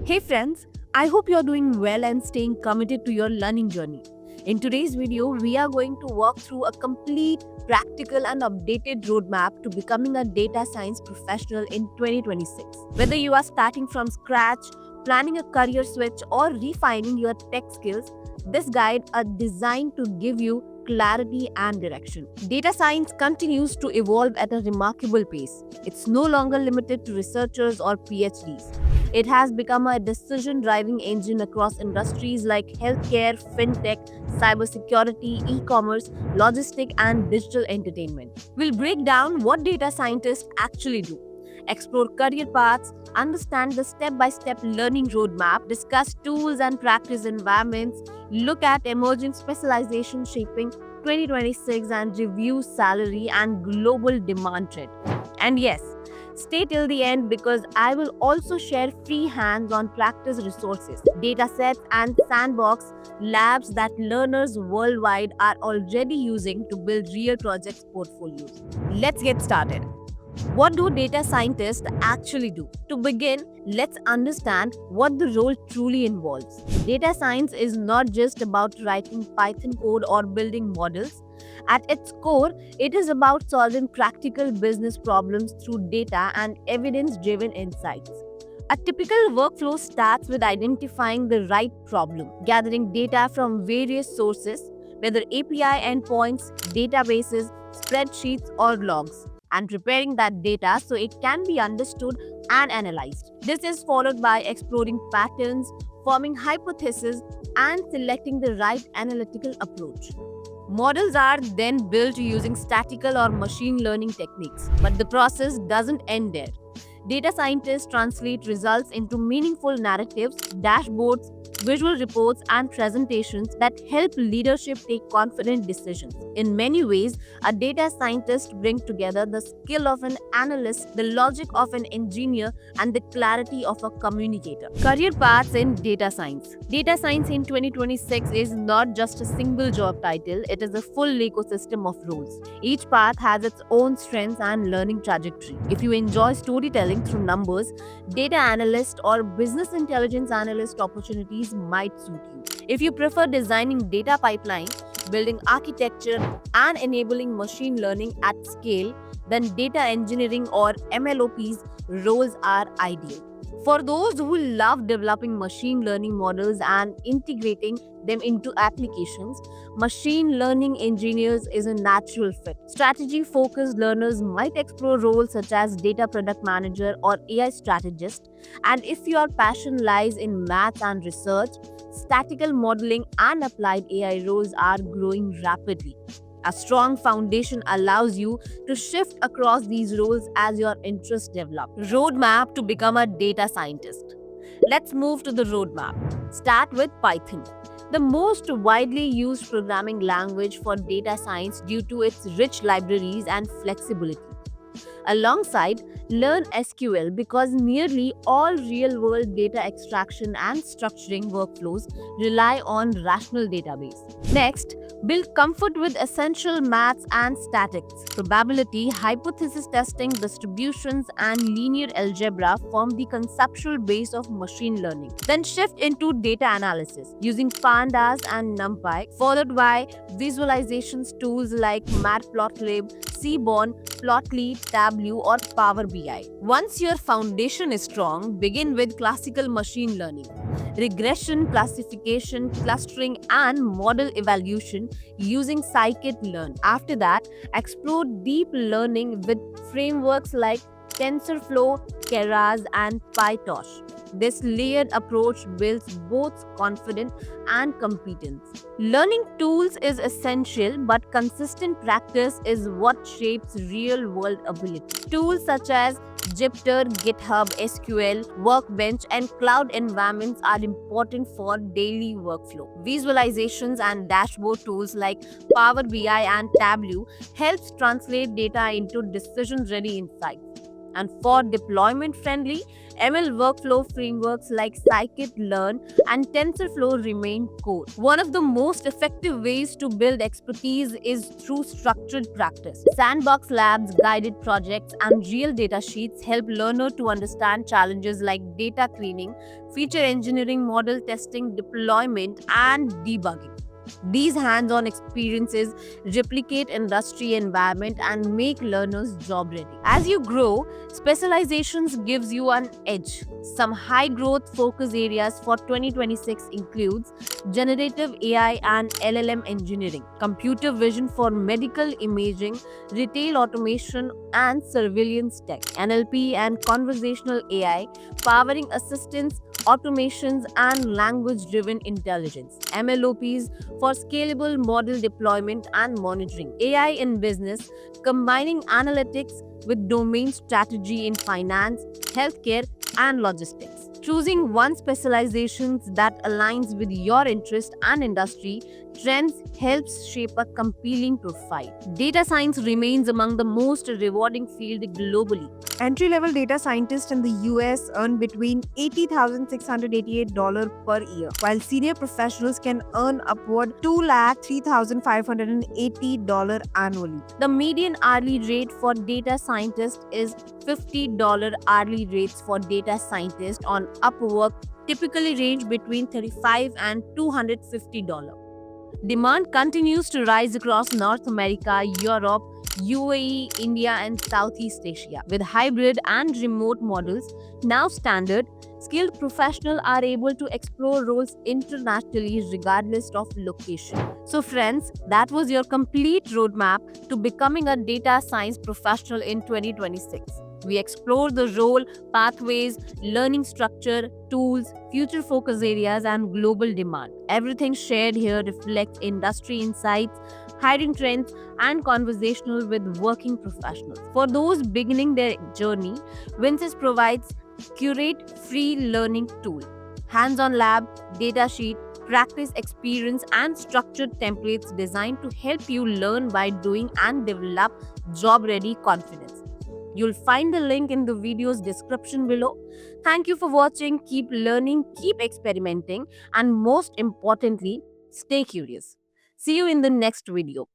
Hey friends, I hope you're doing well and staying committed to your learning journey. In today's video, we are going to walk through a complete, practical, and updated roadmap to becoming a data science professional in 2026. Whether you are starting from scratch, planning a career switch, or refining your tech skills, this guide is designed to give you clarity and direction. Data science continues to evolve at a remarkable pace. It's no longer limited to researchers or PhDs. It has become a decision driving engine across industries like healthcare, fintech, cybersecurity, e commerce, logistics, and digital entertainment. We'll break down what data scientists actually do, explore career paths, understand the step by step learning roadmap, discuss tools and practice environments, look at emerging specializations shaping 2026, and review salary and global demand trend. And yes, stay till the end because I will also share free hands on practice resources, datasets, and sandbox labs that learners worldwide are already using to build real projects portfolios. Let's get started. What do data scientists actually do? To begin, let's understand what the role truly involves. Data science is not just about writing Python code or building models. At its core, it is about solving practical business problems through data and evidence driven insights. A typical workflow starts with identifying the right problem, gathering data from various sources, whether API endpoints, databases, spreadsheets, or logs, and preparing that data so it can be understood and analyzed. This is followed by exploring patterns, forming hypotheses, and selecting the right analytical approach. Models are then built using statistical or machine learning techniques, but the process doesn't end there. Data scientists translate results into meaningful narratives, dashboards, visual reports, and presentations that help leadership take confident decisions. In many ways, a data scientist brings together the skill of an analyst, the logic of an engineer, and the clarity of a communicator. Career paths in data science. Data science in 2026 is not just a single job title, it is a full ecosystem of roles. Each path has its own strengths and learning trajectory. If you enjoy storytelling through numbers, data analyst or business intelligence analyst opportunities might suit you. If you prefer designing data pipelines, building architecture, and enabling machine learning at scale, then data engineering or MLOP's roles are ideal. For those who love developing machine learning models and integrating them into applications, machine learning engineers is a natural fit. Strategy focused learners might explore roles such as data product manager or AI strategist. And if your passion lies in math and research, statistical modeling and applied AI roles are growing rapidly. A strong foundation allows you to shift across these roles as your interests develop. Roadmap to become a data scientist. Let's move to the roadmap. Start with Python, the most widely used programming language for data science due to its rich libraries and flexibility. Alongside, learn SQL because nearly all real world data extraction and structuring workflows rely on rational database. Next, build comfort with essential maths and statistics. Probability, hypothesis testing, distributions, and linear algebra form the conceptual base of machine learning. Then shift into data analysis using pandas and NumPy, followed by visualizations tools like Matplotlib, Seaborn, Plotly, Tableau, or Power BI. Once your foundation is strong, begin with classical machine learning, regression, classification, clustering, and model evaluation using scikit-learn. After that, explore deep learning with frameworks like TensorFlow, Keras, and PyTorch. This layered approach builds both confidence and competence. Learning tools is essential, but consistent practice is what shapes real world ability. Tools such as Jupyter, GitHub, SQL, Workbench, and cloud environments are important for daily workflow. Visualizations and dashboard tools like Power BI and Tableau helps translate data into decision-ready insights. And for deployment-friendly, ML workflow frameworks like scikit-learn and TensorFlow remain core. One of the most effective ways to build expertise is through structured practice. Sandbox labs, guided projects, and real data sheets help learners to understand challenges like data cleaning, feature engineering, model testing, deployment, and debugging. These hands-on experiences replicate industry environment and make learners job ready. As you grow, specializations gives you an edge. Some high growth focus areas for 2026 includes generative AI and LLM engineering, computer vision for medical imaging, retail automation and surveillance tech, NLP and conversational AI, powering assistance, automations and language-driven intelligence, MLOPs for scalable model deployment and monitoring, AI in business, combining analytics with domain strategy in finance, healthcare, and logistics. Choosing one specialization that aligns with your interest and industry trends helps shape a compelling profile. Data science remains among the most rewarding field globally. Entry-level data scientists in the US earn between $80,688 per year, while senior professionals can earn upward $203,580 annually. The median hourly rate for data scientists is $50. Hourly rates for data scientists on Upwork typically range between $35 and $250. Demand continues to rise across North America, Europe, UAE, India, and Southeast Asia. With hybrid and remote models now standard, skilled professionals are able to explore roles internationally regardless of location. So friends, that was your complete roadmap to becoming a data science professional in 2026. We explored the role, pathways, learning structure, tools, future focus areas, and global demand. Everything shared here reflects industry insights, hiring trends, and conversational with working professionals. For those beginning their journey, Vinsys provides curate free learning tool, hands-on lab, data sheet, practice experience, and structured templates designed to help you learn by doing and develop job-ready confidence. You'll find the link in the video's description below. Thank you for watching. Keep learning, keep experimenting, and most importantly, stay curious. See you in the next video.